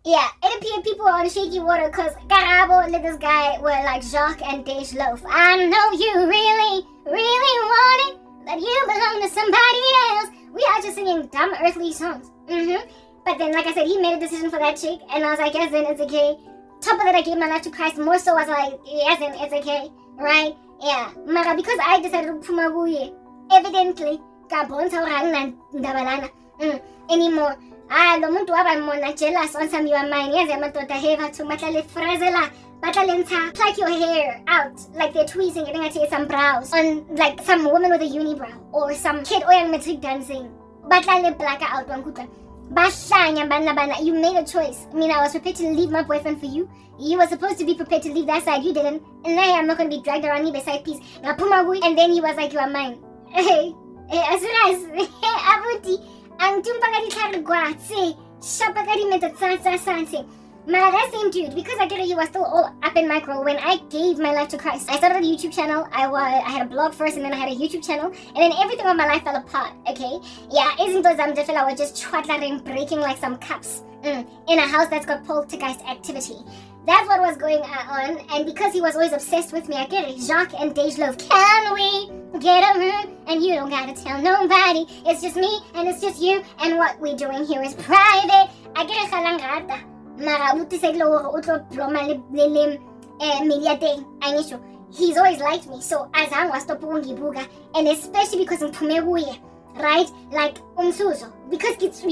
Yeah, it appeared people were on shaky water because Karabo and this guy were like Jacques and Dej Loaf. I know you really, really want it, that you belong to somebody else. We are just singing dumb earthly songs. But then, like I said, he made a decision for that chick, and I was like, yes, then it's okay. Top of that, I gave my life to Christ. More so, I was like, yes, then it's okay, right? Yeah, Mara, because I decided to pumaguye, evidently, anymore. Lo muntu waba mona jealous on some your mind. Yes, amadoda have to matla frezela. Pluck your hair out like they're tweezing it and some brows on like some woman with a unibrow or some kid oyang matric dancing. Batlale black out one kuta. Bashanya bana. You made a choice. I mean, I was prepared to leave my boyfriend for you. You were supposed to be prepared to leave that side. You didn't. And now I'm not going to be dragged around here beside peace. And then he was like, you are mine. Hey, as soon as Abuti, ang tumpagadi targwatse, shapagadi metatsanse. That same dude, because I get it, he was still all up in micro when I gave my life to Christ. I started a YouTube channel. I had a blog first, and then I had a YouTube channel, and then everything on my life fell apart. Okay, yeah, isn't those I was just twattling, breaking like some cups in a house that's got poltergeist activity. That's what was going on, and because he was always obsessed with me, I get it. Jacques and Dej Loaf, can we get a room? And you don't gotta tell nobody. It's just me, and it's just you, and what we're doing here is private. I get it, khalangata. He's always liked me, so as I was buga, and especially because I'm Pumeguye, right? Like umsuzo, because it's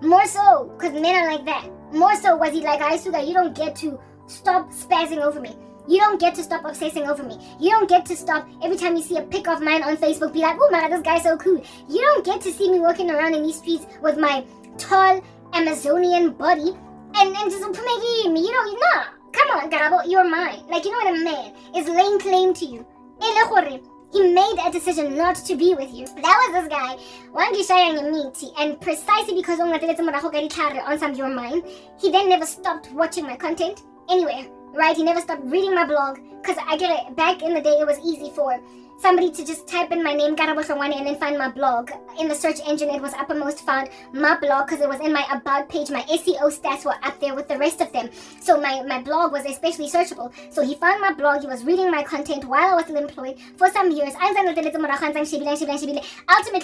more so because men are like that. More so was he like, Aisuga, you don't get to stop spazzing over me. You don't get to stop obsessing over me. You don't get to stop every time you see a pic of mine on Facebook, be like, oh my God, this guy's so cool. You don't get to see me walking around in these streets with my tall Amazonian body and just me. You know, nah. Come on, Karabo, you're mine. Like, you know what a man is laying claim to you. He made a decision not to be with you. That was this guy. And precisely because on some your mind, he then never stopped watching my content anywhere. Right? He never stopped reading my blog. Because I get it, back in the day, it was easy for somebody to just type in my name, Karabo Hlongwane, and then find my blog. In the search engine, it was uppermost found my blog because it was in my about page. My SEO stats were up there with the rest of them. So my blog was especially searchable. So he found my blog. He was reading my content while I was still employed for some years. Ultimately,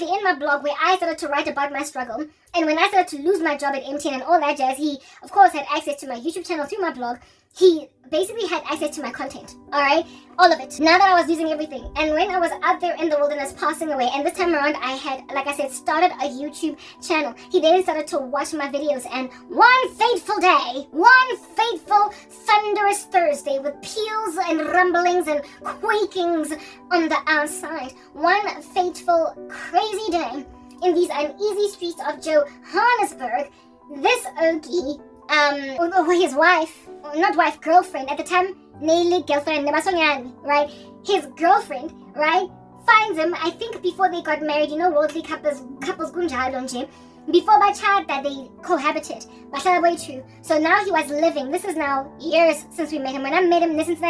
in my blog, where I started to write about my struggle, and when I started to lose my job at MTN and all that jazz, he, of course, had access to my YouTube channel through my blog. He basically had access to my content, alright? All of it. Now that I was losing everything. And when I was out there in the wilderness passing away, and this time around I had, like I said, started a YouTube channel. He then started to watch my videos, and one fateful day, one fateful thunderous Thursday with peals and rumblings and quakings on the outside, one fateful crazy day in these uneasy streets of Johannesburg, this Okie, his girlfriend at the time, right? His girlfriend, right, finds him, I think before they got married, you know, worldly couples before my child that they cohabited. So now he was living, this is now years since we met him. When I met him, perfectly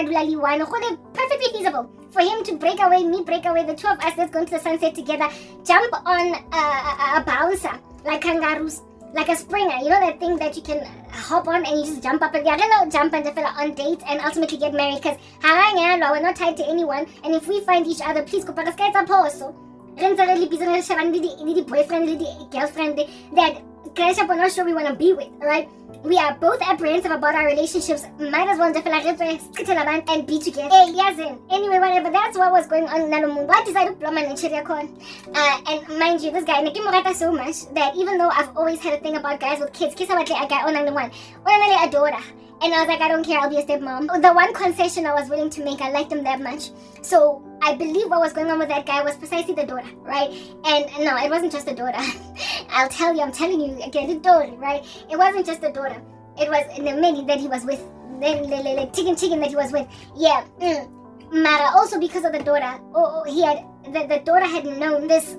feasible for him to break away, the two of us, let's go to the sunset together, jump on a bouncer, like kangaroos, like a springer, you know that thing that you can hop on and you just jump up and jump and develop on dates and ultimately get married, because we're not tied to anyone, and if we find each other, please go back to boyfriend, girlfriend that we're not sure we want to be with, right? We are both apprehensive about our relationships. Might as well and be together. Anyway, whatever. That's what was going on. I decided to and mind you, this guy so much that even though I've always had a thing about guys with kids, and I was like, I don't care, I'll be a stepmom. The one concession I was willing to make, I liked him that much. So I believe what was going on with that guy was precisely the daughter, right? And no, it wasn't just the daughter. I'm telling you, again, the daughter, right? It wasn't just the daughter. It was the many that he was with, the chicken that he was with. Yeah. Mara, also because of the daughter, the daughter had known this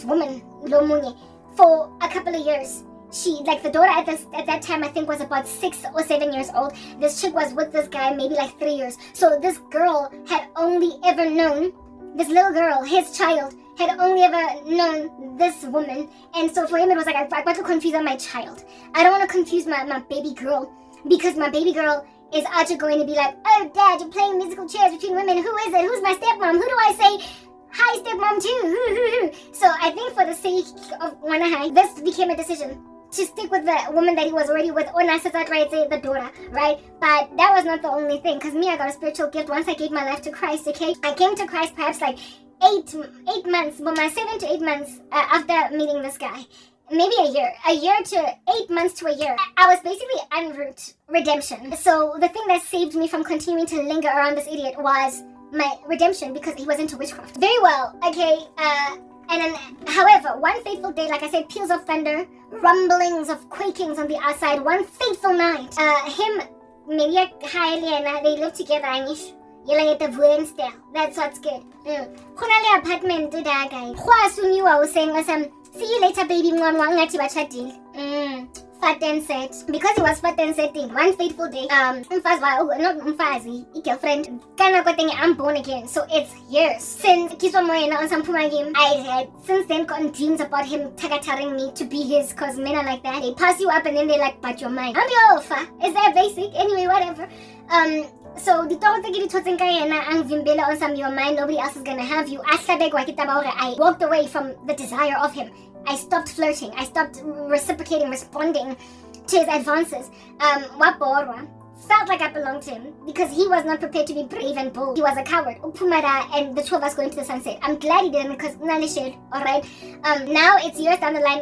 woman, Hlongwane, for a couple of years. The daughter at that time, I think, was about 6 or 7 years old. This chick was with this guy maybe like 3 years. So this girl had only ever known, this little girl, his child, had only ever known this woman, and so for him it was like, I want to confuse my child. I don't want to confuse my baby girl, because my baby girl is actually going to be like, oh dad, you're playing musical chairs between women. Who is it? Who's my stepmom? Who do I say hi stepmom to? So I think for the sake of Wanahai, this became a decision to stick with the woman that he was already with, or not right, say the daughter, right? But that was not the only thing, because me, I got a spiritual gift once I gave my life to Christ, okay? I came to Christ perhaps like 8 months, but my 7 to 8 months after meeting this guy. Maybe a year to 8 months to a year. I was basically en route redemption. So the thing that saved me from continuing to linger around this idiot was my redemption, because he was into witchcraft. Very well, okay, and then, however, one fateful day, like I said, peals of thunder, rumblings of quakings on the outside, one fateful night, him, Maria Kylie, they live together, Anish. You like the Wednesday. That's what's good. Khonale apartment to that guy. Khwasunywa useng see you later baby mwana ngathi bachadile. Fat and set. Because he was fat and setting, one fateful day, umfazi not umfazi, girlfriend, kana kwatenge I'm born again. So it's years since Kiswa Moyena on some Puma game. I had since then gotten dreams about him tagataring me to be his, cause men are like that. They pass you up and then they like, but your mind. I'm your alpha. Is that basic? Anyway, whatever. So the thought that you on some your mind, nobody else is gonna have you. I walked away from the desire of him. I stopped flirting. I stopped reciprocating, responding to his advances. Felt like I belonged to him because he was not prepared to be brave and bold. He was a coward. And the two of us going to the sunset. I'm glad he didn't, because alright. Now it's years down the line,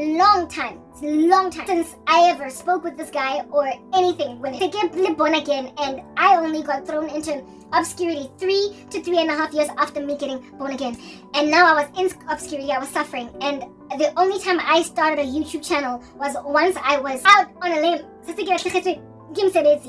long time since I ever spoke with this guy or anything with him. They get born again, and I only got thrown into obscurity 3 to 3.5 years after me getting born again. And now I was in obscurity, I was suffering, and the only time I started a YouTube channel was once I was out on a limb.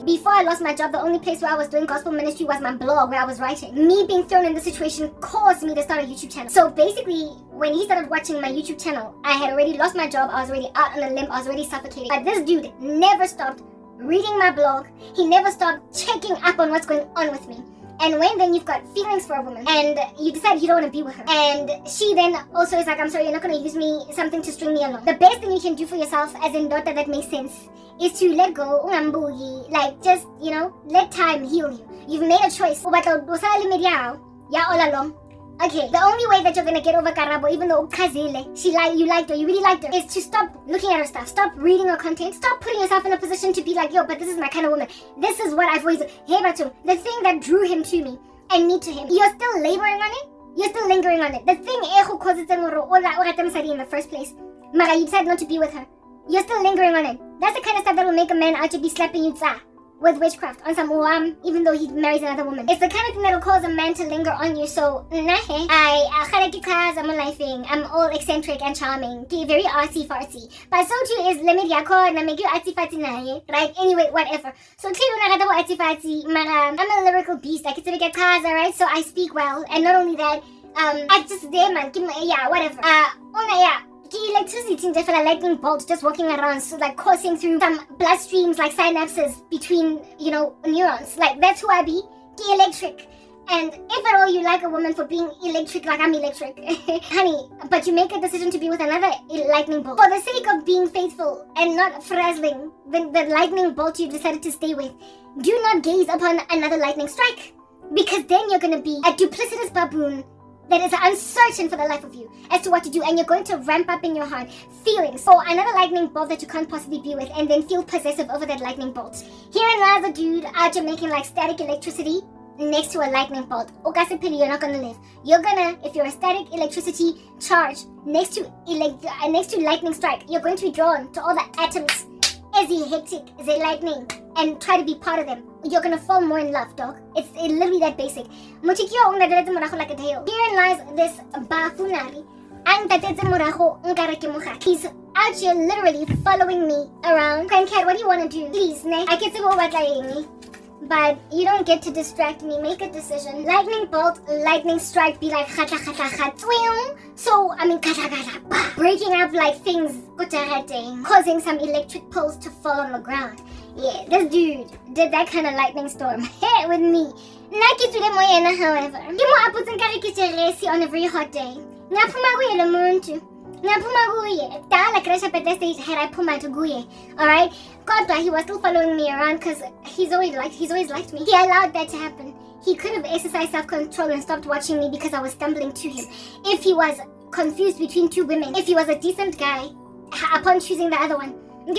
Before I lost my job, the only place where I was doing gospel ministry was my blog where I was writing. Me being thrown in this situation caused me to start a YouTube channel. So basically, when he started watching my YouTube channel, I had already lost my job, I was already out on a limb, I was already suffocating. But this dude never stopped reading my blog. He never stopped checking up on what's going on with me. And when then you've got feelings for a woman and you decide you don't want to be with her, and she then also is like, I'm sorry, you're not going to use me, something to string me along. The best thing you can do for yourself as in daughter that makes sense is to let go, like just, let time heal you. You've made a choice. Yeah, all along. Okay, the only way that you're gonna get over Karabo, even though you liked her, you really liked her, is to stop looking at her stuff, stop reading her content, stop putting yourself in a position to be like, yo, but this is my kind of woman. This is what I've always, the thing that drew him to me and me to him. You're still laboring on it. You're still lingering on it. The thing causes in the first place. Mara, you decided not to be with her. You're still lingering on it. That's the kind of stuff that will make a man out to be slapping you with witchcraft on some even though he marries another woman. It's the kind of thing that will cause a man to linger on you. So I'm all eccentric and charming, very artsy fartsy, but so too is limit yako na make you artsy fartsy nae, right? Anyway, whatever. So artsy fartsy, I'm a lyrical beast. I consider get cars, alright? So I speak well, and not only that, I just there man, whatever. Electricity, just a lightning bolt just walking around, so like coursing through some bloodstreams like synapses between, neurons. Like that's who I be, electric. And if at all you like a woman for being electric, like I'm electric, honey, but you make a decision to be with another lightning bolt for the sake of being faithful and not frazzling the lightning bolt you decided to stay with, do not gaze upon another lightning strike, because then you're gonna be a duplicitous baboon that is uncertain for the life of you as to what to do, and you're going to ramp up in your heart feelings for another lightning bolt that you can't possibly be with, and then feel possessive over that lightning bolt. Herein lies a dude out there making like static electricity next to a lightning bolt. You're not gonna live. You're gonna, if you're a static electricity charge next to lightning strike, you're going to be drawn to all the atoms as hectic as a lightning and try to be part of them. You're gonna fall more in love, dog. It's literally that basic. Herein lies this bafunari. He's out here literally following me around. Cat, what do you want to do? Please, I can say what but you don't get to distract me. Make a decision. Lightning bolt, lightning strike, be like khata khata khat. So breaking up like things, causing some electric poles to fall on the ground. Yeah, this dude did that kind of lightning storm with me. Nakitsule moyena, however. Kimo aputseng kare ke jealous on a very hot day. Ngaphuma kuye lo muntu. Ngaphuma kuye. Dala crash at that stage had I phuma to kuye. Alright? Kodwa he was still following me around because he's always liked me. He allowed that to happen. He could have exercised self-control and stopped watching me because I was stumbling to him. If he was confused between two women, if he was a decent guy, upon choosing the other one, that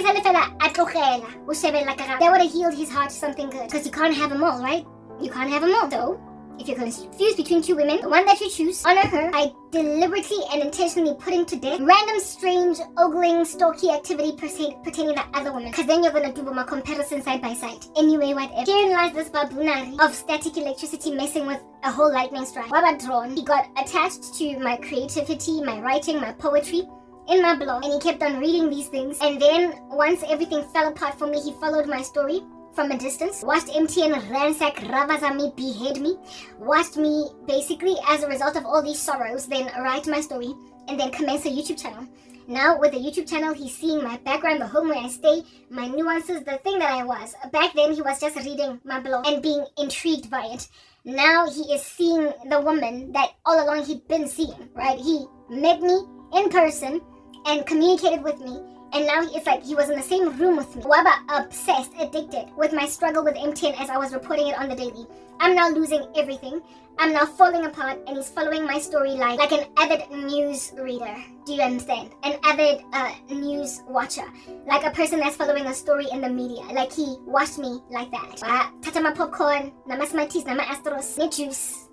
would have healed his heart to something good. Because you can't have them all, right? You can't have them all. So, if you're confused between two women, the one that you choose, honor her by deliberately and intentionally putting to death random, strange, ogling, stalky activity pertaining to other women. Because then you're going to do a comparison side by side. Anyway, whatever. Herein lies this babunari of static electricity messing with a whole lightning strike. What about drawn? He got attached to my creativity, my writing, my poetry, in my blog, and he kept on reading these things. And then once everything fell apart for me, he followed my story from a distance, watched MTN ransack, ravazami, behead me, watched me basically as a result of all these sorrows then write my story and then commence a YouTube channel. Now with the YouTube channel, he's seeing my background, the home where I stay, my nuances, the thing that I was. Back then he was just reading my blog and being intrigued by it. Now he is seeing the woman that all along he'd been seeing, right? He met me in person and communicated with me, and now it's like he was in the same room with me. Waba obsessed, addicted with my struggle with MTN as I was reporting it on the daily. I'm now losing everything. I'm now falling apart, and he's following my story like an avid news reader. Do you understand? An avid news watcher. Like a person that's following a story in the media. Like he watched me like that. Tata ma popcorn, nama smarties, nama astros, ne juice,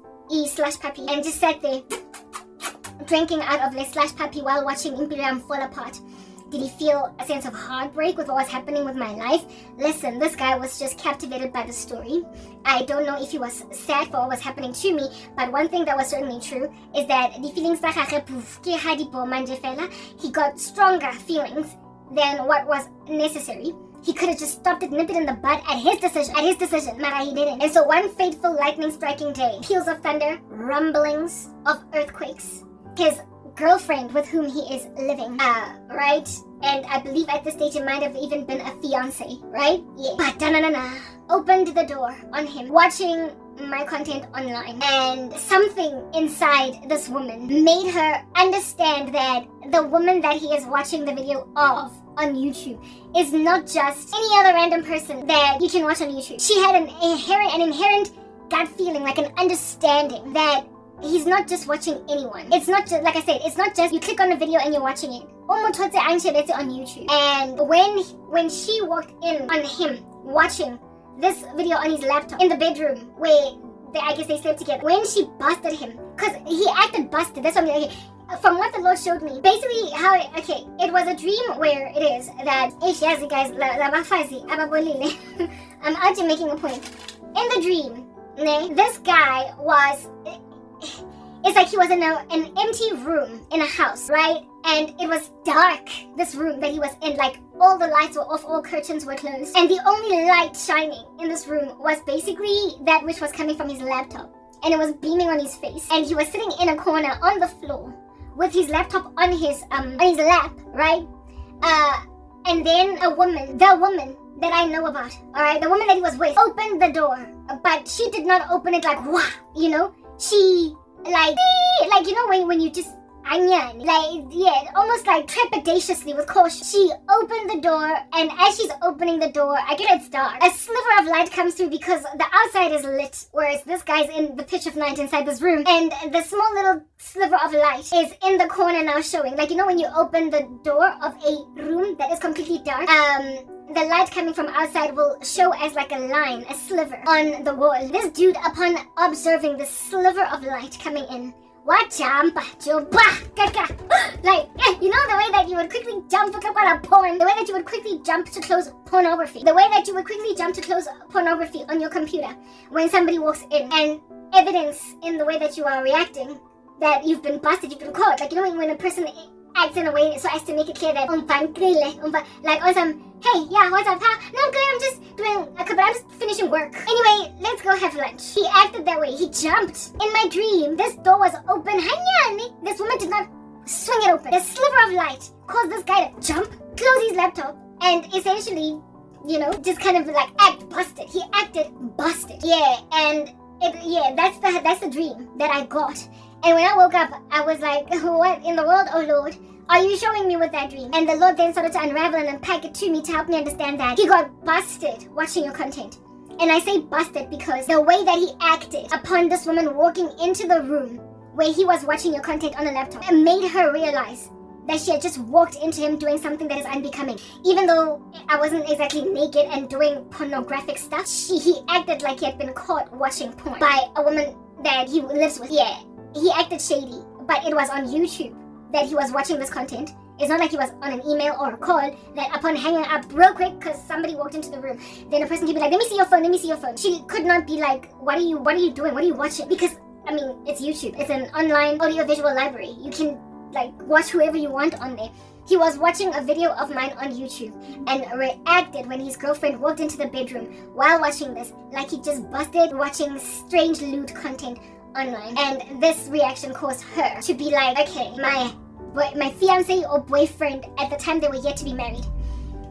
slash puppy, and just sat there drinking out of Les slash puppy while watching Imperium fall apart. Did he feel a sense of heartbreak with what was happening with my life? Listen, this guy was just captivated by the story. I don't know if he was sad for what was happening to me, but one thing that was certainly true is that the feelings he got stronger feelings than what was necessary. He could have just stopped it, nipped it in the bud at his decision, but he didn't. And so one fateful lightning striking day, peals of thunder, rumblings of earthquakes, his girlfriend with whom he is living, right? And I believe at this stage it might have even been a fiance, right? Yeah. But opened the door on him, watching my content online, and something inside this woman made her understand that the woman that he is watching the video of on YouTube is not just any other random person that you can watch on YouTube. She had an inherent gut feeling, like an understanding that he's not just watching anyone. It's not just, like I said, it's not just you click on a video and you're watching it. On YouTube. And when she walked in on him watching this video on his laptop in the bedroom where I guess they slept together, when she busted him, because he acted busted, that's what I'm okay. From what the Lord showed me, basically it was a dream where it is that, guys, I'm actually making a point. In the dream, this guy was, it's like he was in an empty room in a house, right? And it was dark, this room that he was in, like all the lights were off, all curtains were closed. And the only light shining in this room was basically that which was coming from his laptop. And it was beaming on his face. And he was sitting in a corner on the floor with his laptop on his lap, right? And then the woman that I know about, alright, the woman that he was with, opened the door. But she did not open it like, wah, you know? She, like you know when you just, almost like trepidatiously with caution. She opened the door, and as she's opening the door, I get it's dark. A sliver of light comes through because the outside is lit, whereas this guy's in the pitch of night inside this room. And the small little sliver of light is in the corner now showing. Like, you know when you open the door of a room that is completely dark? The light coming from outside will show as like a line, a sliver on the wall. This dude, upon observing the sliver of light coming in, like, you know the way that you would quickly jump to porn, the way that you would quickly jump to close pornography, the way that you would quickly jump to close pornography on your computer when somebody walks in, and evidence in the way that you are reacting that you've been busted, you've been caught. Like, you know when a person acts in a way so as to make it clear that like awesome, hey, yeah, what's up, huh? No, I'm good, I'm just finishing work. Anyway, let's go have lunch. He acted that way. He jumped. In my dream, this door was open. This woman did not swing it open. The sliver of light caused this guy to jump, close his laptop, and essentially you know, just kind of like act busted. He acted busted. Yeah, and that's the dream that I got. And when I woke up, I was like, what in the world, oh Lord? Are you showing me with that dream? And the Lord then started to unravel and unpack it to me to help me understand that he got busted watching your content. And I say busted because the way that he acted upon this woman walking into the room where he was watching your content on a laptop, it made her realize that she had just walked into him doing something that is unbecoming. Even though I wasn't exactly naked and doing pornographic stuff, he acted like he had been caught watching porn by a woman that he lives with. Yeah, he acted shady, but it was on YouTube that he was watching this content. It's not like he was on an email or a call that upon hanging up real quick because somebody walked into the room, then a person could be like, let me see your phone, let me see your phone. She could not be like, what are you doing? What are you watching? Because, I mean, it's YouTube. It's an online audiovisual library. You can like watch whoever you want on there. He was watching a video of mine on YouTube and reacted when his girlfriend walked into the bedroom while watching this like he just busted watching strange lewd content online. And this reaction caused her to be like, okay, my fiance or boyfriend at the time they were yet to be married,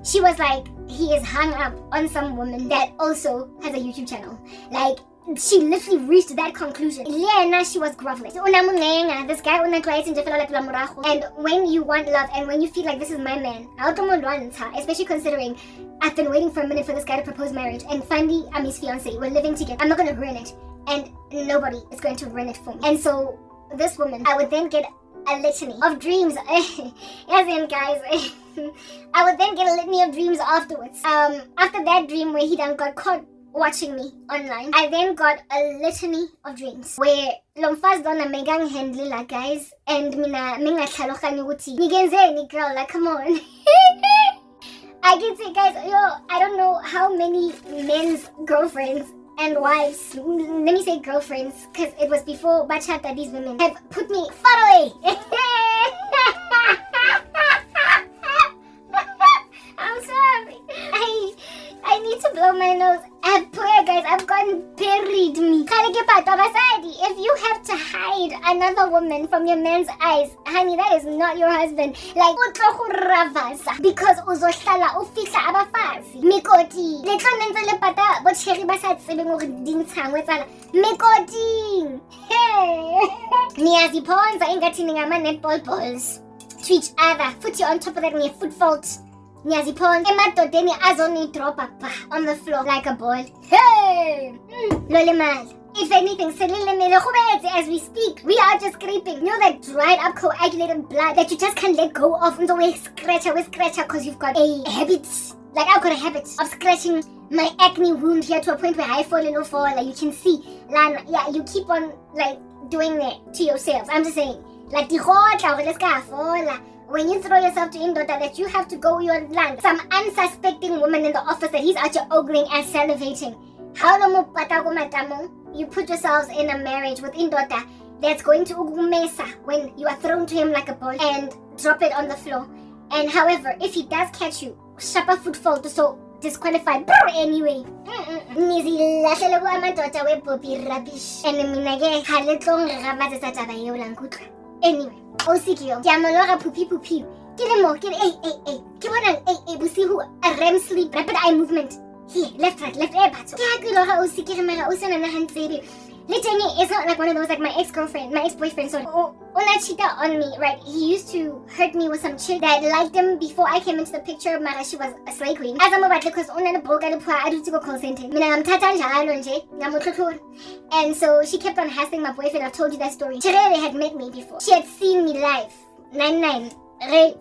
she was like, he is hung up on some woman that also has a YouTube channel. Like, she literally reached that conclusion. Yeah, she was groveling. This guy, and when you want love and when you feel like this is my man, especially considering I've been waiting for a minute for this guy to propose marriage, and finally I'm his fiance, we're living together, I'm not going to ruin it, and nobody is going to ruin it for me. And so this woman, I would then get a litany of dreams. As in, guys, I would then get a litany of dreams afterwards. After that dream where he done got caught watching me online, I then got a litany of dreams where lomfaz dona megang handle, guys, and mina mingahlaloganyi ukuthi nikenzeni girl, like come on. I can say, guys, I don't know how many men's girlfriends and wives, let me say girlfriends because it was before bachata, these women have put me far away. I'm sorry, I need to blow my nose. Guys, I've gotten buried me. If you have to hide another woman from your man's eyes, honey, that is not your husband. Like, because uzohlala ufihla abafazi. Mikoti. Letlo nenze le pata bo tsheri ba sa tsebe gore dintshangwe tsala. Mikoti. Hey. Niyaziphonza ingathi ningama netball balls to each other. Futhi on top of that nge foot fault. Nyazipon emadodeni azoni drop up on the floor like a ball. Hey! Lolemal. If anything, as we speak, we are just scraping. You know that dried up coagulated blood that you just can't let go of until we scratch because you've got a habit. Like I've got a habit of scratching my acne wound here to a point where I fall in fall. Like you can see, Lana, yeah, you keep on like doing that to yourselves. I'm just saying, like when you throw yourself to Indota that you have to go your land. Some unsuspecting woman in the office that he's out here ogling and salivating. How you put yourselves in a marriage with Indota that's going to ugumesa when you are thrown to him like a ball and drop it on the floor. And however, if he does catch you, shapa foot fall to so disqualified anyway. Anyway, Osikio, Yamaloga pupi. Get him more, Keep on busihu, a REM sleep, rapid eye movement. Here, left, air battle. Yaguloga Osikir, my Osan and a hand baby. Literally, it's not like one of those like my ex-boyfriend, sorry. Cheated on me, right? He used to hurt me with some chick that liked him before I came into the picture. Mara, she was a slay queen. As I'm about because I do to go call center. And so she kept on hassling my boyfriend. I've told you that story. Cherele had met me before. She had seen me live. 9-9. Jill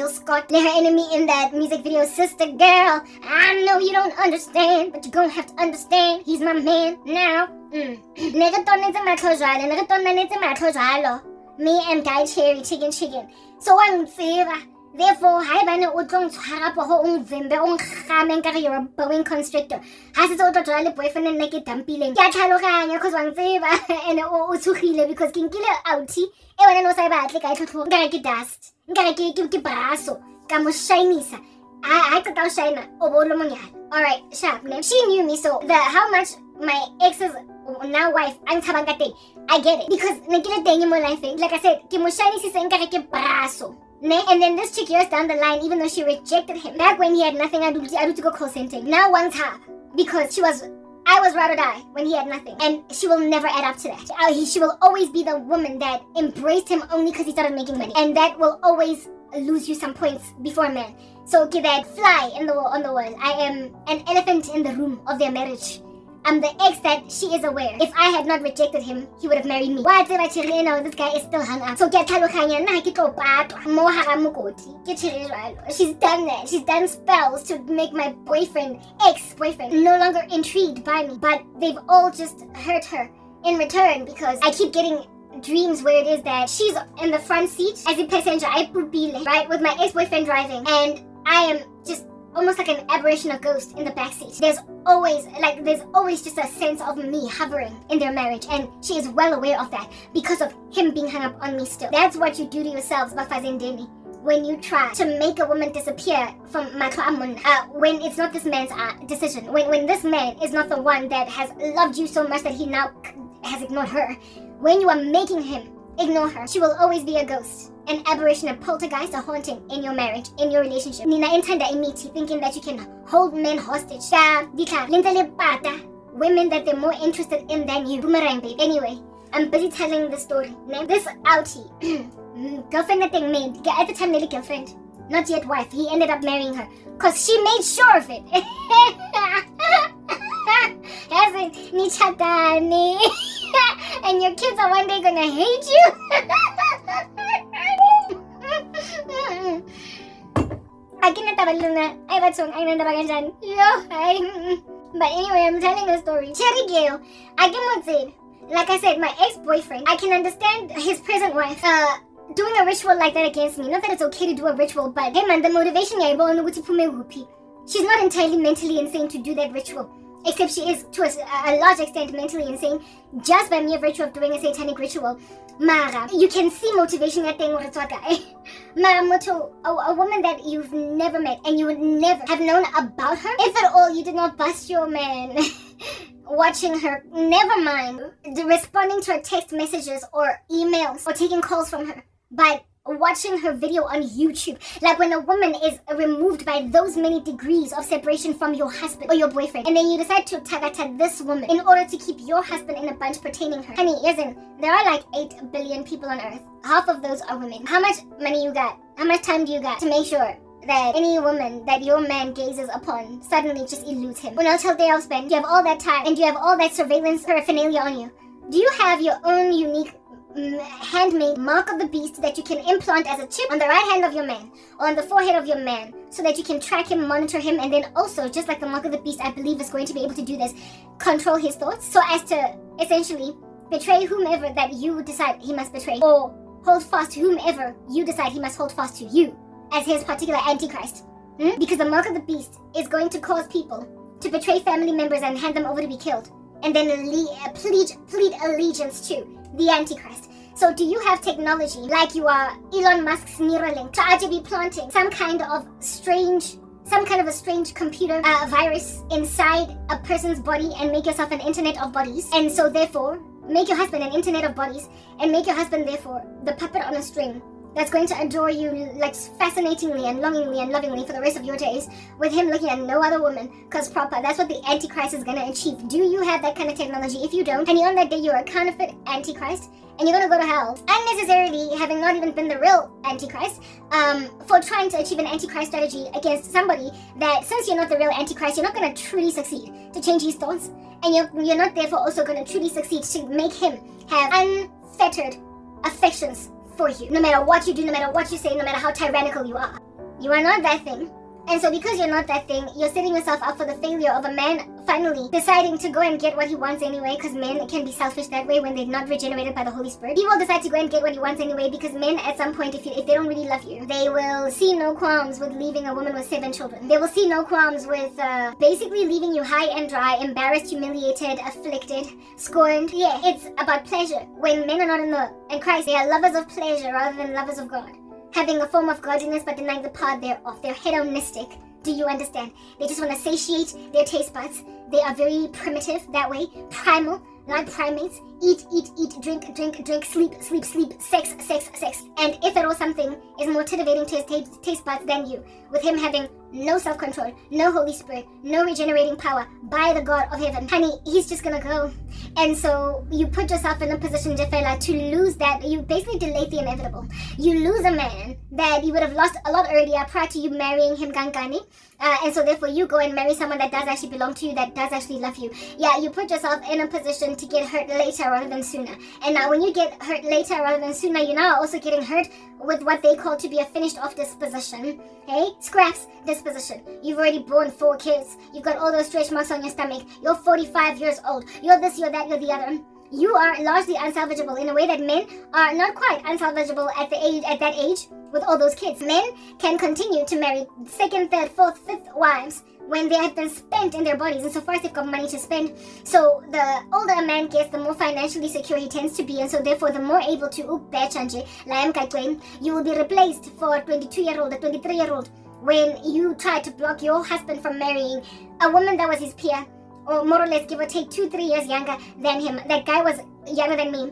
Scott, her enemy in that music video, sister girl. I know you don't understand, but you're gonna have to understand. He's my man now. Me and Guy Cherry, chicken. So I'm therefore, you're a Boeing constrictor. Has it auto boyfriend and naked dumping? Because kinkile outie, ewan no say bad like I told get dust. Get brasso. Shiny. I could out shine. Alright, sharp. She knew me, so how much my ex's now wife, I'm Tabangate. I get it. Because like I said, Kimo shiny sister brasso. And then this chick years down the line, even though she rejected him, back when he had nothing, I do to go call same thing. Now wants her because I was ride or die when he had nothing, and she will never add up to that. She will always be the woman that embraced him only because he started making money, and that will always lose you some points before a man. So give that fly on the wall. I am an elephant in the room of their marriage. I'm the ex that she is aware. If I had not rejected him, he would have married me. Why did I tell you now this guy is still hung up? So get she's done that. She's done spells to make my ex-boyfriend, no longer intrigued by me. But they've all just hurt her in return because I keep getting dreams where it is that she's in the front seat as a passenger, right, with my ex-boyfriend driving, and I am just almost like an aberration, a ghost in the backseat. There's always just a sense of me hovering in their marriage, and she is well aware of that because of him being hung up on me still. That's what you do to yourselves, Bafazendeni, when you try to make a woman disappear from Matlamun, when it's not this man's decision, when this man is not the one that has loved you so much that he now has ignored her. When you are making him ignore her, she will always be a ghost, an aberration, a poltergeist, a haunting in your marriage, in your relationship. Nina intanda imiti, thinking that you can hold men hostage. Women that they're more interested in than you. Boomerang, babe. Anyway, I'm busy telling the story. This outie, girlfriend that they made, at the time, nearly girlfriend, not yet wife. He ended up marrying her because she made sure of it. And your kids are one day gonna hate you. But anyway, I'm telling a story. Like I said, my ex-boyfriend, I can understand his present wife doing a ritual like that against me. Not that it's okay to do a ritual, but hey man, the motivation, she's not entirely mentally insane to do that ritual. Except she is, to a large extent, mentally insane just by mere virtue of doing a satanic ritual. Mara, you can see motivation at thing a woman that you've never met and you would never have known about her. If at all you did not bust your man watching her, never mind responding to her text messages or emails or taking calls from her, but watching her video on YouTube. Like when a woman is removed by those many degrees of separation from your husband or your boyfriend, and then you decide to tagata this woman in order to keep your husband in a bunch pertaining her. Honey, there are like 8 billion people on earth. Half of those are women. How much money you got? How much time do you got to make sure that any woman that your man gazes upon suddenly just eludes him? When I'll tell they spend, you have all that time and you have all that surveillance paraphernalia on you. Do you have your own unique handmade mark of the beast that you can implant as a chip on the right hand of your man or on the forehead of your man so that you can track him, monitor him, and then also, just like the mark of the beast, I believe is going to be able to do this, control his thoughts so as to essentially betray whomever that you decide he must betray, or hold fast to whomever you decide he must hold fast to you as his particular antichrist. Because the mark of the beast is going to cause people to betray family members and hand them over to be killed, and then plead allegiance to the Antichrist. So do you have technology like you are Elon Musk's Neuralink to actually be planting some kind of a strange computer virus inside a person's body and make yourself an internet of bodies, and so therefore make your husband an internet of bodies and make your husband therefore the puppet on a string that's going to adore you like fascinatingly and longingly and lovingly for the rest of your days, with him looking at no other woman, because proper, that's what the Antichrist is going to achieve. Do you have that kind of technology? If you don't, and on that day you're a counterfeit Antichrist, and you're going to go to hell, unnecessarily having not even been the real Antichrist, for trying to achieve an Antichrist strategy against somebody that, since you're not the real Antichrist, you're not going to truly succeed to change his thoughts, and you're not therefore also going to truly succeed to make him have unfettered affections for you, no matter what you do, no matter what you say, no matter how tyrannical you are. You are not that thing. And so because you're not that thing, you're setting yourself up for the failure of a man finally deciding to go and get what he wants anyway, because men can be selfish that way when they're not regenerated by the Holy Spirit. He will decide to go and get what he wants anyway, because men at some point, if they don't really love you, they will see no qualms with leaving a woman with 7 children. They will see no qualms with basically leaving you high and dry, embarrassed, humiliated, afflicted, scorned. Yeah, it's about pleasure. When men are not in Christ, they are lovers of pleasure rather than lovers of God. Having a form of godliness but denying the part thereof. They're hedonistic. Do you understand? They just want to satiate their taste buds. They are very primitive that way, primal, like primates, eat, drink, sleep, sex. And if at all something is more titivating to his taste buds than you, with him having no self-control, no Holy Spirit, no regenerating power by the God of heaven, honey, he's just gonna go. And so you put yourself in a position, Jefela, to lose that. You basically delay the inevitable. You lose a man that you would have lost a lot earlier prior to you marrying him, Gankani. And so therefore you go and marry someone that does actually belong to you, that does actually love you. Yeah, you put yourself in a position to get hurt later rather than sooner. And now when you get hurt later rather than sooner, you're now also getting hurt with what they call to be a finished off disposition. Hey, scraps disposition. You've already born 4 kids. You've got all those stretch marks on your stomach. You're 45 years old. You're this, you're that, you're the other. You are largely unsalvageable in a way that men are not quite unsalvageable at that age with all those kids. Men can continue to marry 2nd, 3rd, 4th, 5th wives when they have been spent in their bodies, and so far as they've got money to spend. So the older a man gets, the more financially secure he tends to be, and so therefore the more able to you will be replaced for a 22-year-old, a 23-year-old, when you try to block your husband from marrying a woman that was his peer, or more or less give or take 2-3 years younger than him. That guy was younger than me,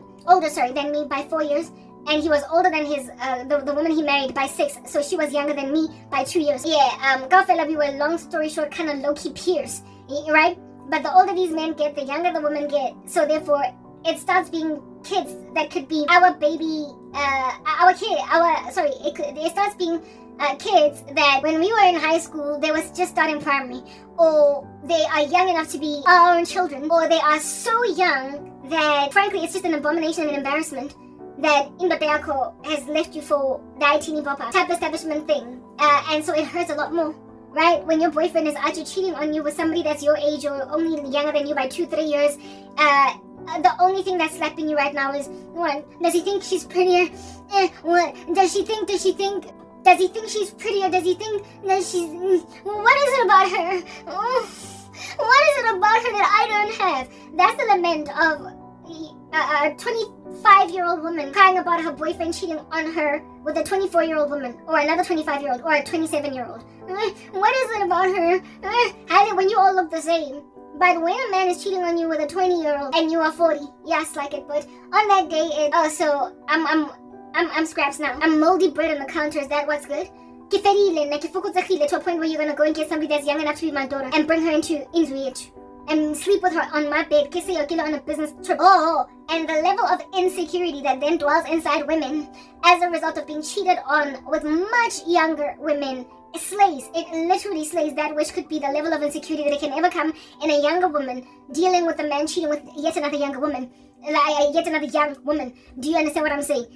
than me by 4 years. And he was older than his the woman he married by 6, so she was younger than me by 2 years. Yeah, Gaufela, we were, long story short, kind of low-key peers, right? But the older these men get, the younger the women get. So therefore, it starts being kids that could be our baby, it starts being kids that when we were in high school, they was just starting primary, or they are young enough to be our own children, or they are so young that, frankly, it's just an abomination and an embarrassment that Indoteyako has left you for the Itini Bopa type establishment thing. And so it hurts a lot more, right? When your boyfriend is actually cheating on you with somebody that's your age or only younger than you by 2-3 years, the only thing that's slapping you right now is, one, does he think she's prettier? What? Does he think she's prettier? Does he think that she's... What is it about her? What is it about her that I don't have? That's the lament of a 25-year-old woman crying about her boyfriend cheating on her with a 24-year-old woman, or another 25-year-old, or a 27-year-old. What is it about her? When you all look the same. But when a man is cheating on you with a 20-year-old and you are 40, yes, like it. But on that day, I'm scraps now. I'm moldy bread on the counter. Is that what's good? To a point where you're gonna go and get somebody that's young enough to be my daughter and bring her into Indriich and sleep with her on my bed, kiss her on a business trip. And the level of insecurity that then dwells inside women as a result of being cheated on with much younger women slays. It literally slays that which could be the level of insecurity that can ever come in a younger woman dealing with a man cheating with yet another younger woman. Yet another young woman. Do you understand what I'm saying?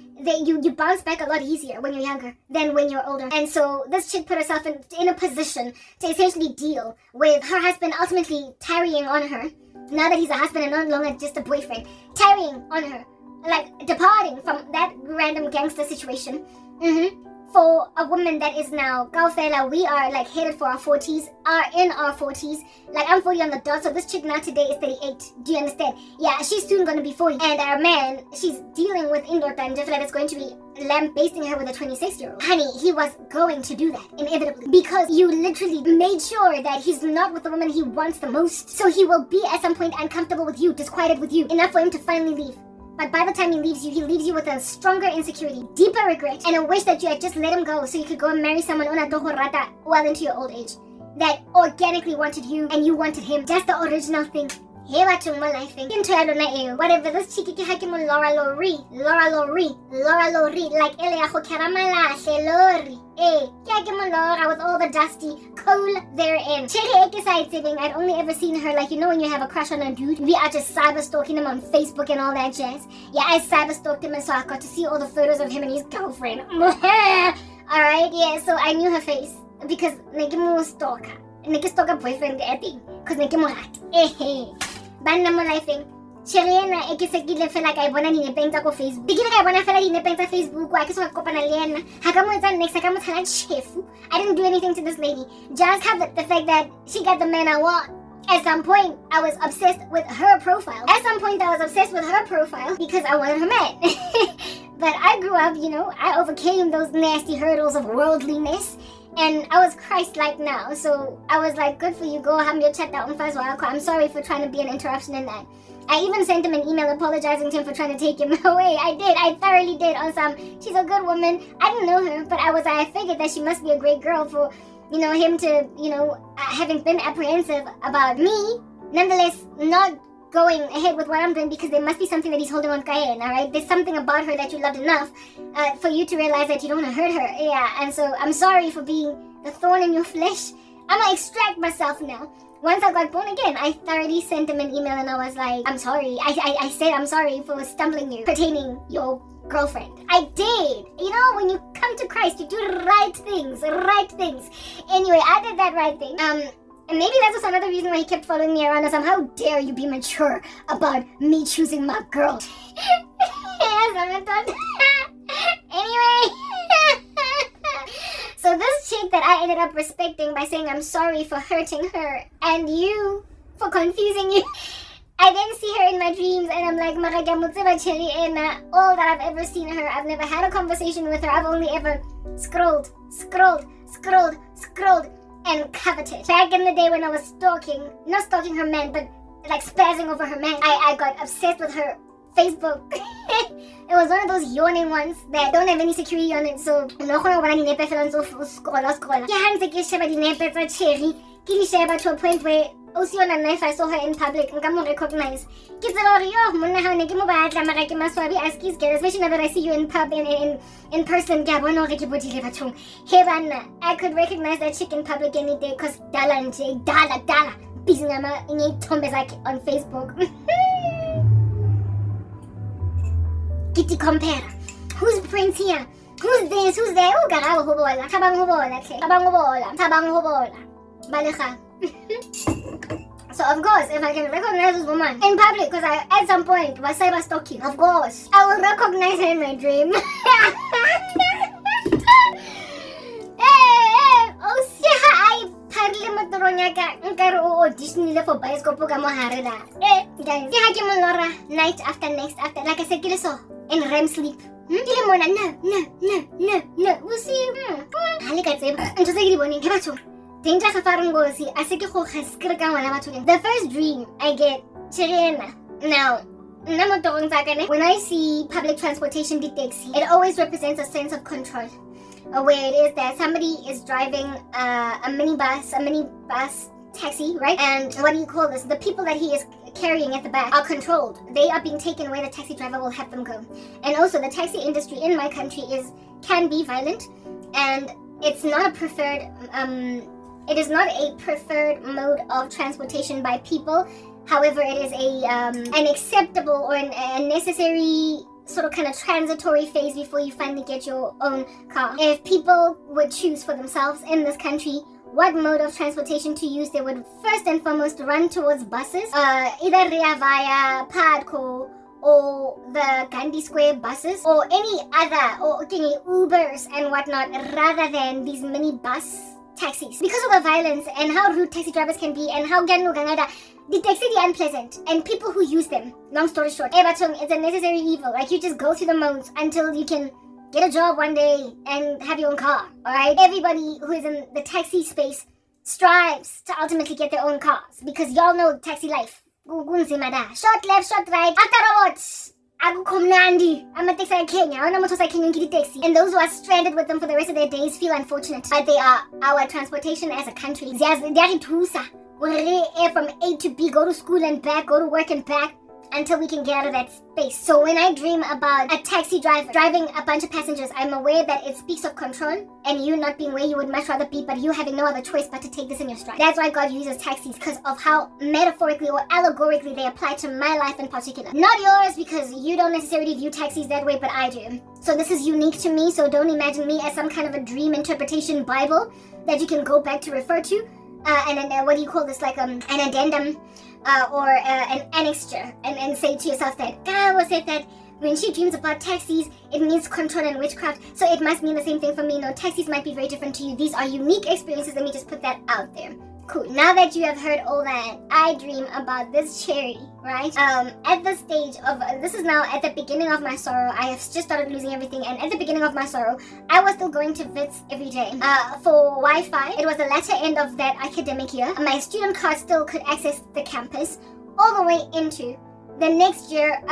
You bounce back a lot easier when you're younger than when you're older. And so this chick put herself in a position to essentially deal with her husband ultimately tarrying on her. Now that he's a husband and no longer just a boyfriend. Tarrying on her. Like departing from that random gangster situation. For a woman that is now, Gaufela, we are like headed for our 40s, are in our 40s. Like I'm 40 on the dot, so this chick now today is 38. Do you understand? Yeah, she's soon going to be 40. And our man, she's dealing with Indota and Jeffrey that's going to be lambasting her with a 26-year-old. Honey, he was going to do that, inevitably. Because you literally made sure that he's not with the woman he wants the most. So he will be at some point uncomfortable with you, disquieted with you, enough for him to finally leave. But by the time he leaves you with a stronger insecurity, deeper regret, and a wish that you had just let him go so you could go and marry someone well into your old age that organically wanted you and you wanted him. Just the original thing. Hewa chungma life thing. Whatever this chiki ki mo Laura Lori, like ele ako karamala she Lori. Mo Laura with all the dusty coal therein. I'd only ever seen her like, when you have a crush on a dude, we are just cyber stalking him on Facebook and all that jazz. Yeah, I cyber stalked him and so I got to see all the photos of him and his girlfriend. Alright, yeah, so I knew her face because nake mo stalker. Nake stalker boyfriend because nake mo hat. Banda mo lifing. Chilena, ekisegile fela kay bona ni nepenta ko Facebook. Digile kay bona fela ni nepenta Facebook ko akiso ko panalian. Hagamo is next hagamo tanan chefu. I didn't do anything to this lady. Just have the fact that she got the man I want. At some point, I was obsessed with her profile. Because I wanted her man. But I grew up, I overcame those nasty hurdles of worldliness. And I was Christ-like now, so I was like, good for you, go have your chat down first while. I'm sorry for trying to be an interruption in that. I even sent him an email apologizing to him for trying to take him away. I thoroughly did. Awesome. She's a good woman. I didn't know her, but I figured that she must be a great girl for, him to, having been apprehensive about me, nonetheless not going ahead with what I'm doing, because there must be something that he's holding on Kayen, alright? There's something about her that you loved enough for you to realize that you don't want to hurt her. Yeah, and so I'm sorry for being the thorn in your flesh. I'm gonna extract myself now. Once I got born again, I thoroughly sent him an email and I was like, I'm sorry. I said I'm sorry for stumbling you pertaining your girlfriend. I did. When you come to Christ, you do right things. Anyway, I did that right thing. And maybe that's also another reason why he kept following me around. How dare you be mature about me choosing my girl? Yes, I'm done. Anyway. So this chick that I ended up respecting by saying I'm sorry for hurting her and you for confusing you. I then see her in my dreams and I'm like, all that I've ever seen her, I've never had a conversation with her. I've only ever scrolled and coveted. Back in the day when I was not stalking her man, but like spazzing over her man, I got obsessed with her Facebook. It was one of those yawning ones that don't have any security on it, so to a point where if I saw her in public, I can recognize. Especially now that I see you in person. I could recognize that chick in public any day because dala on Facebook. Kitty compare. Who's Prince here? Who's this? Who's there? Oh, Karabo hobola. Tabang hobola. Balecha. So of course, if I can recognize this woman in public, because I at some point was cyber stalking, of course, I will recognize her in my dream. Oh, see how I audition for bioscope guys. Night after next after, like I said, so in REM sleep. No. We'll see. The first dream I get, now, when I see public transportation taxi, it always represents a sense of control. Where it is that somebody is driving a minibus taxi, right? And what do you call this? The people that he is carrying at the back are controlled. They are being taken where the taxi driver will have them go. And also the taxi industry in my country can be violent, and it's not a preferred it is not a preferred mode of transportation by people. However, it is an acceptable or a necessary sort of kind of transitory phase before you finally get your own car. If people would choose for themselves in this country what mode of transportation to use, they would first and foremost run towards buses, either Rea Vaya, Padco, or the Gandhi Square buses, or any other, or Ubers and whatnot, rather than these mini bus taxis. Because of the violence and how rude taxi drivers can be, and how the taxi is unpleasant, and people who use them, long story short, it's a necessary evil. Like, you just go through the modes until you can get a job one day and have your own car, alright? Everybody who is in the taxi space strives to ultimately get their own cars, because y'all know taxi life. Short left, short right, after I'm a taxi Kenya, and those who are stranded with them for the rest of their days feel unfortunate, but they are our transportation as a country. From A to B, go to school and back, go to work and back, until we can get out of that space. So when I dream about a taxi driver driving a bunch of passengers, I'm aware that it speaks of control and you not being where you would much rather be, but you having no other choice but to take this in your stride. That's why God uses taxis, because of how metaphorically or allegorically they apply to my life in particular. Not yours, because you don't necessarily view taxis that way, but I do. So this is unique to me, so don't imagine me as some kind of a dream interpretation Bible that you can go back to refer to. And then what do you call this, like an addendum or an annexure, and say to yourself that God said that when she dreams about taxis, it means control and witchcraft, so it must mean the same thing for me. No, taxis might be very different to you. These are unique experiences. Let me just put that out there. Cool. Now that you have heard all that, I dream about this cherry, right? At the stage of, this is now at the beginning of my sorrow. I have just started losing everything, and at the beginning of my sorrow, I was still going to Wits every day. For Wi-Fi, it was the latter end of that academic year. My student card still could access the campus all the way into the next year,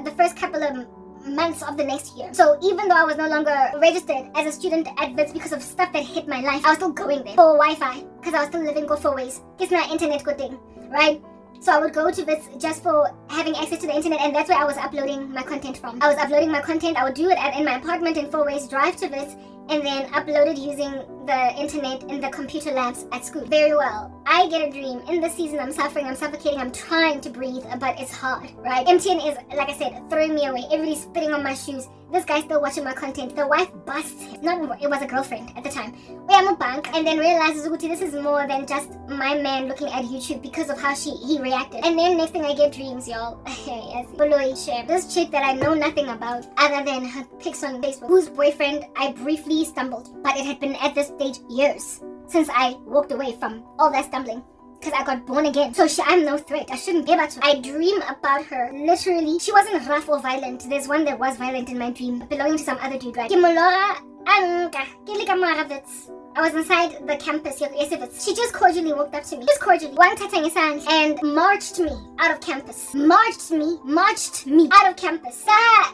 the first couple of months of the next year. So even though I was no longer registered as a student at WITS because of stuff that hit my life, I was still going there for Wi-Fi because I was still living go for ways. It's not internet good thing, right? So I would go to WITS just for having access to the internet, and that's where I was uploading my content from. I was uploading my content. I would do it in my apartment in 4 ways, drive to WITS, and then upload it using the internet in the computer labs at school. Very well. I get a dream. In this season, I'm suffering, I'm suffocating, I'm trying to breathe, but it's hard, right? MTN is, like I said, throwing me away. Everybody's spitting on my shoes. This guy's still watching my content. The wife busts him. It was a girlfriend at the time. We are bank, and then realizes, Uguti, this is more than just my man looking at YouTube because of how he reacted. And then next thing I get dreams, y'all. Yes. This chick that I know nothing about other than her pics on Facebook, whose boyfriend I briefly stumbled, but it had been at this stage years since I walked away from all that stumbling. Because I got born again. So I'm no threat. I shouldn't give her to her. I dream about her. Literally, she wasn't rough or violent. There's one that was violent in my dream, belonging to some other dude, right? I was inside the campus. She just cordially walked up to me. Just cordially. One tatang and marched me out of campus. Marched me out of campus. I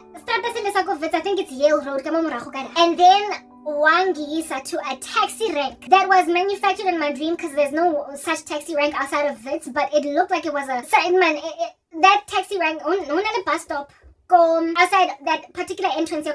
think it's Yale Road. And then Wangisa to a taxi rank that was manufactured in my dream because there's no such taxi rank outside of WITS, but it looked like it was a certain man. That taxi rank on a bus stop. Outside that particular entrance,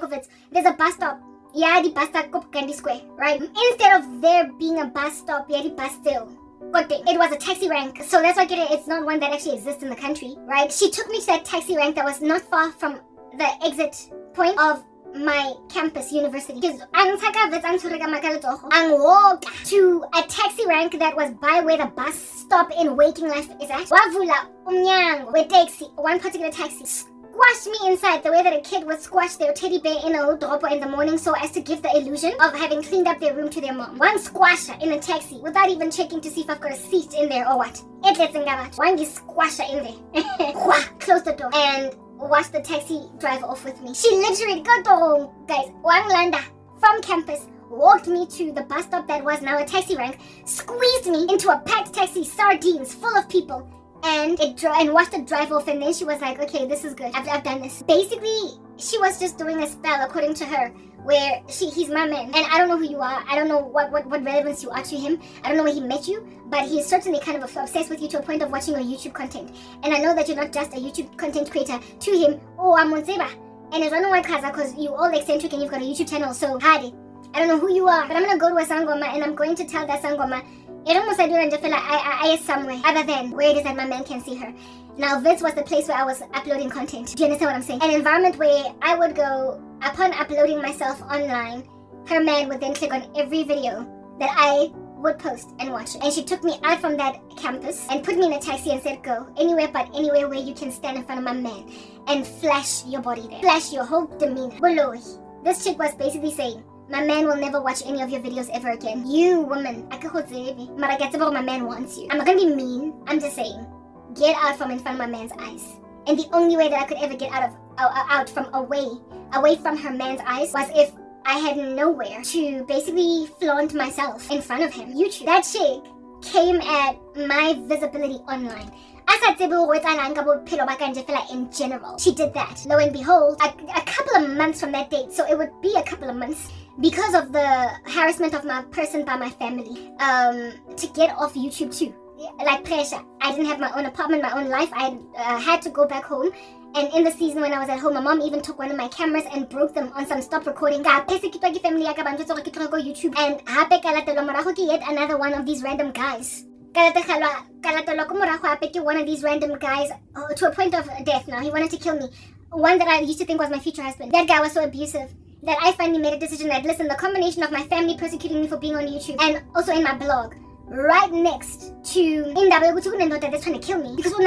there's a bus stop. Yeah, the bus stop Candy Square, right? Instead of there being a bus stop, yeah, the bus still. It was a taxi rank, so that's why it's not one that actually exists in the country, right? She took me to that taxi rank that was not far from the exit point of my campus university. Ang walk to a taxi rank that was by where the bus stop in waking life is at. Wavula umnyango we taxi, one particular taxi squashed me inside the way that a kid would squash their teddy bear in a dropper in the morning so as to give the illusion of having cleaned up their room to their mom. One squasher in a taxi without even checking to see if I've got a seat in there or what. One squasher in there. Close the door and watch the taxi drive off with me. She literally got home, guys. Wanglanda from campus walked me to the bus stop that was now a taxi rank, squeezed me into a packed taxi, sardines full of people, and watched it drive off. And then she was like, "Okay, this is good. I've done this." Basically, she was just doing a spell, according to her, where he's my man, and I don't know who you are. I don't know what relevance you are to him. I don't know where he met you, but he's certainly kind of obsessed with you to a point of watching your YouTube content. And I know that you're not just a YouTube content creator to him. Oh, I'm Monstrous. And it's one why because you all eccentric and you've got a YouTube channel, so hard. I don't know who you are, but I'm gonna go to a sangoma and I'm going to tell that sangoma I is somewhere other than where it is that my man can see her. Now, this was the place where I was uploading content. Do you understand what I'm saying? An environment where I would go, upon uploading myself online, her man would then click on every video that I would post and watch. And she took me out from that campus and put me in a taxi and said, "Go anywhere but anywhere where you can stand in front of my man and flash your body there. Flash your whole demeanor." This chick was basically saying, "My man will never watch any of your videos ever again. You woman, my man wants you." I'm not gonna be mean. I'm just saying, get out from in front of my man's eyes. And the only way that I could ever get out from away from her man's eyes was if I had nowhere to basically flaunt myself in front of him. YouTube. That chick came at my visibility online. In general, she did that. Lo and behold, a couple of months from that date, so it would be a couple of months, because of the harassment of my person by my family, to get off YouTube too. Like pressure. I didn't have my own apartment, my own life. I had to go back home. And in the season when I was at home, my mom even took one of my cameras and broke them on some stop recording. YouTube. And yet another one of these random guys. One of these random guys to a point of death now. He wanted to kill me. One that I used to think was my future husband. That guy was so abusive that I finally made a decision that, listen, the combination of my family persecuting me for being on YouTube and also in my blog, right next to that's trying to kill me because he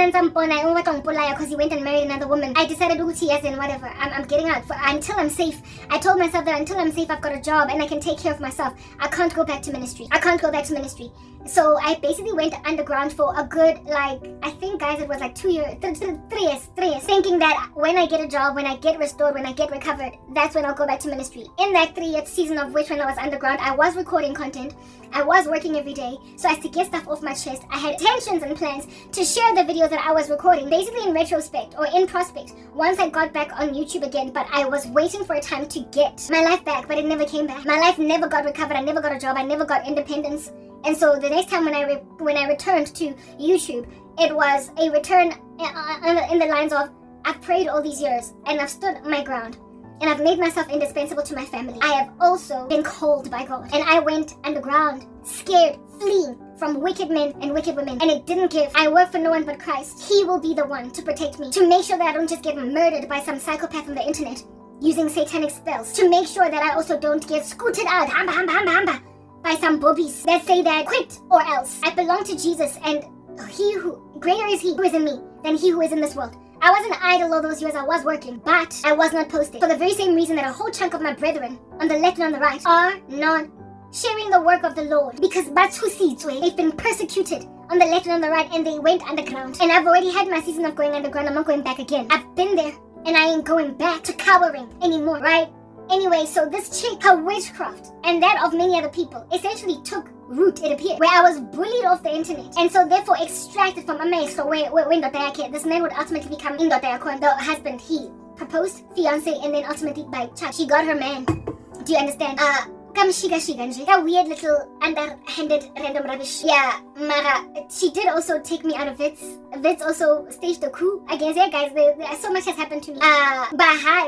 went and married another woman. I decided whatever, I'm getting out until I'm safe. I told myself that until I'm safe, I've got a job and I can take care of myself. I can't go back to ministry. So I basically went underground for a good, I think, guys, it was like 2 years, 3 years, thinking that when I get a job, when I get restored, when I get recovered, that's when I'll go back to ministry. In that 3 year season of which, when I was underground, I was recording content, I was working every day, so as to get stuff off my chest. I had intentions and plans to share the videos that I was recording, basically in retrospect or in prospect, once I got back on YouTube again. But I was waiting for a time to get my life back, but it never came back. My life never got recovered. I never got a job. I never got independence. And so the next time when I returned to YouTube, it was a return in the lines of, I've prayed all these years and I've stood my ground and I've made myself indispensable to my family. I have also been called by God, and I went underground, scared, fleeing from wicked men and wicked women, and it didn't give. I work for no one but Christ. He will be the one to protect me, to make sure that I don't just get murdered by some psychopath on the internet using satanic spells, to make sure that I also don't get scooted out by some bobbies that say that quit or else. I belong to Jesus, and greater is he who is in me than he who is in this world. I wasn't idle all those years. I was working, but I was not posted for the very same reason that a whole chunk of my brethren on the left and on the right are not sharing the work of the Lord, because they've been persecuted on the left and on the right, and they went underground. And I've already had my season of going underground. I'm not going back again. I've been there, and I ain't going back to cowering anymore, right? Anyway, so this chick, her witchcraft and that of many other people essentially took root, it appeared, where I was bullied off the internet, and so therefore extracted from amazed where this man would ultimately become the husband. He proposed, fiance, and then ultimately by church she got her man. Do you understand? That weird little underhanded random rubbish. Yeah, Mara, she did also take me out of Wits. Wits also staged a coup against, yeah guys, so much has happened to me. But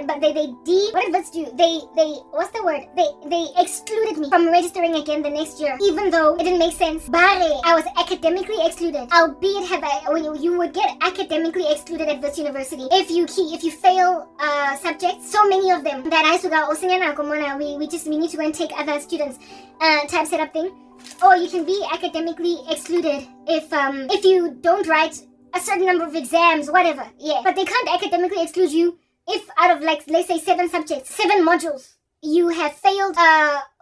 what did Wits do? What's the word? They excluded me from registering again the next year, even though it didn't make sense. Bare, I was academically excluded, albeit when you would get academically excluded at Wits University if you fail subjects, so many of them that I we need to go and take other students type setup thing. Or you can be academically excluded if you don't write a certain number of exams, whatever. Yeah, but they can't academically exclude you if out of, like, let's say 7 subjects, 7 modules, you have failed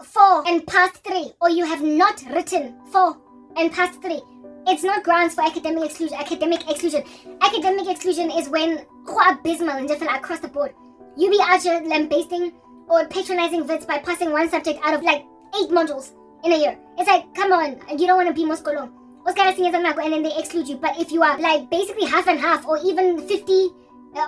4 and passed 3, or you have not written 4 and passed 3. It's not grounds for academic exclusion. Academic exclusion is when abysmal and different across the board. You be out here lambasting or patronizing Wits by passing 1 subject out of like 8 modules in a year. It's like, come on, you don't want to be Moscolo. And then they exclude you. But if you are like basically half and half, or even 50,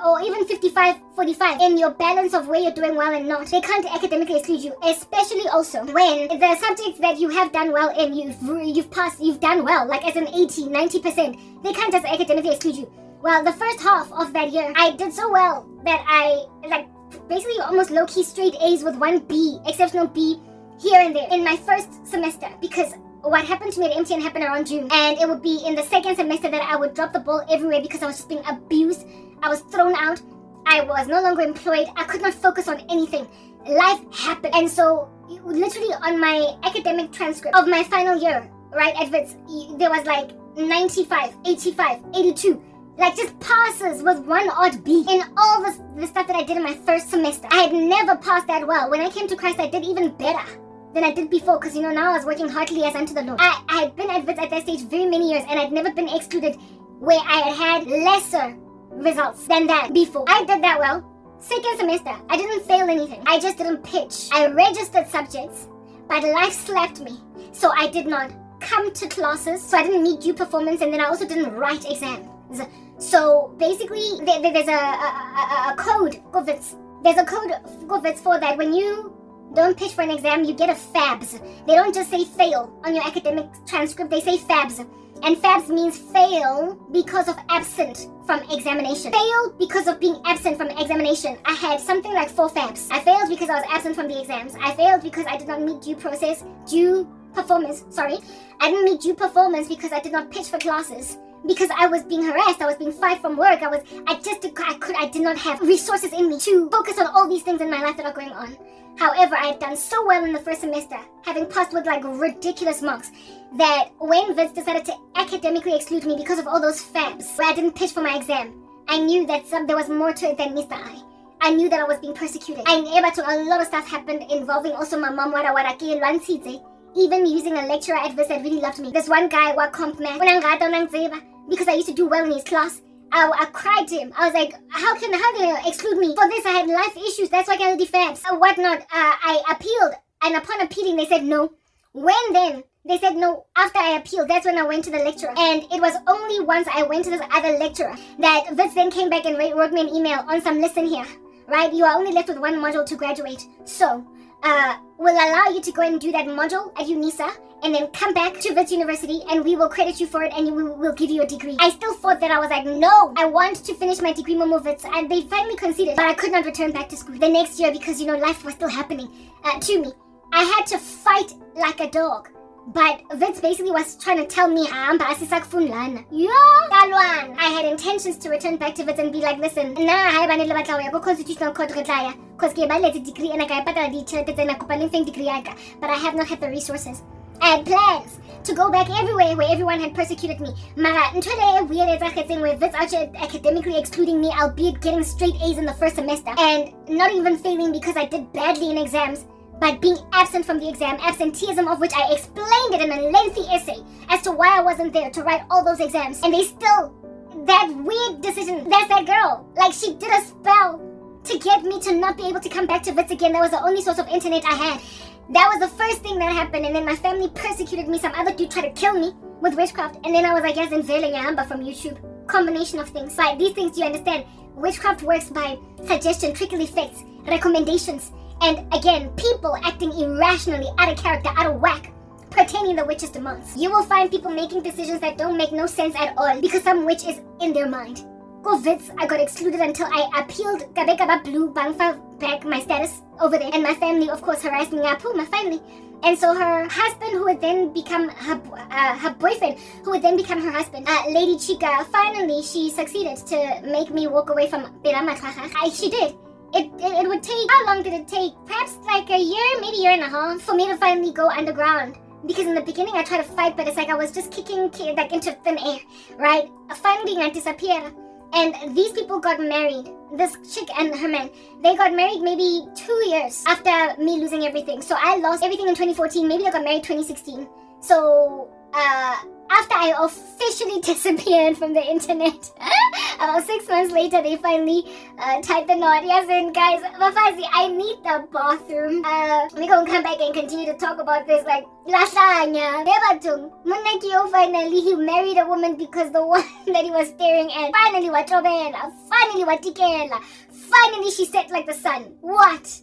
or even 55-45 in your balance of where you're doing well and not, they can't academically exclude you. Especially also when the subjects that you have done well in, you've passed, you've done well, like as an 80-90%, they can't just academically exclude you. Well, the first half of that year, I did so well that I basically almost low-key straight A's with 1 B, exceptional B here and there in my first semester, because what happened to me at MTN happened around June, and it would be in the second semester that I would drop the ball everywhere because I was just being abused. I was thrown out. I was no longer employed. I could not focus on anything. Life happened. And so literally on my academic transcript of my final year, right, at Wits, there was like 95, 85, 82, like just passes with 1 odd B in all the stuff that I did in my first semester. I had never passed that well. When I came to Christ, I did even better than I did before, because now I was working heartily as unto the Lord. I had been at Wits at that stage very many years, and I'd never been excluded where I had lesser results than that before. I did that well. Second semester, I didn't fail anything. I just didn't pitch. I registered subjects, but life slapped me. So I did not come to classes, so I didn't meet due performance, and then I also didn't write exams. So basically, there's a code, Govits. There's a code, Govits, for that. When you don't pitch for an exam, you get a FABS. They don't just say fail on your academic transcript, they say FABS. And FABS means fail because of absent from examination. Fail because of being absent from examination. I had something like 4 FABs. I failed because I was absent from the exams. I failed because I did not meet due performance. I didn't meet due performance because I did not pitch for classes. Because I was being harassed, I was being fired from work, I did not have resources in me to focus on all these things in my life that are going on. However, I had done so well in the first semester, having passed with like ridiculous marks, that when Wits decided to academically exclude me because of all those FABs, where I didn't pitch for my exam, I knew that there was more to it than Mr. I knew that I was being persecuted. A lot of stuff happened involving also my mom, even using a lecturer at Wits that really loved me. This one guy, because I used to do well in his class, I cried to him. I was like, how can they exclude me? For this, I had life issues. That's why I got the FABs. Whatnot. I appealed, and upon appealing, they said no. When then They said no, after I appealed, that's when I went to the lecturer. And it was only once I went to this other lecturer that Wits then came back and wrote me an email on some, listen here, right? You are only left with one module to graduate. So, we'll allow you to go and do that module at UNISA and then come back to Wits University and we will credit you for it and we'll give you a degree. I still thought that I was like, no, I want to finish my degree Momo Wits, and they finally conceded, but I could not return back to school the next year because, life was still happening to me. I had to fight like a dog. But Wits basically was trying to tell me, I had intentions to return back to Wits and be like, listen, go constitutional court because degree and degree, but I have not had the resources. I had plans to go back everywhere where everyone had persecuted me. Mara, weird where Wits actually academically excluding me, albeit getting straight A's in the first semester and not even failing because I did badly in exams, but being absent from the exam, absenteeism of which I explained it in a lengthy essay as to why I wasn't there to write all those exams. And they still, that weird decision, that's that girl. Like, she did a spell to get me to not be able to come back to Wits again. That was the only source of internet I had. That was the first thing that happened, and then my family persecuted me. Some other dude tried to kill me with witchcraft, and then I was like, yes, unveiling a number from YouTube. Combination of things. But these things, you understand, witchcraft works by suggestion, trickle effects, recommendations, and again, people acting irrationally, out of character, out of whack, pertaining the witch's demands. You will find people making decisions that don't make no sense at all because some witch is in their mind. Go Wits, I got excluded until I appealed. Kabekaba Blue Bangfa back my status over there, and my family, of course, harassed me. My family. And so her husband, who would then become her boyfriend, who would then become her husband, Lady Chica, finally she succeeded to make me walk away from Piramatlaha. She did. It would take, how long did it take? Perhaps like a year, maybe a year and a half for me to finally go underground. Because in the beginning I tried to fight, but it's like I was just kicking like into thin air, right? Finally I disappeared. And these people got married. This chick and her man, they got married maybe 2 years after me losing everything. So I lost everything in 2014. Maybe they got married 2016. So after I officially disappeared from the internet, about 6 months later, they finally tied the knot. Yes, and guys, Mafazi, I need the bathroom. We're gonna come back and continue to talk about this. Like, lasagna. Finally, he married a woman because the one that he was staring at, finally, finally, finally, she set like the sun. What?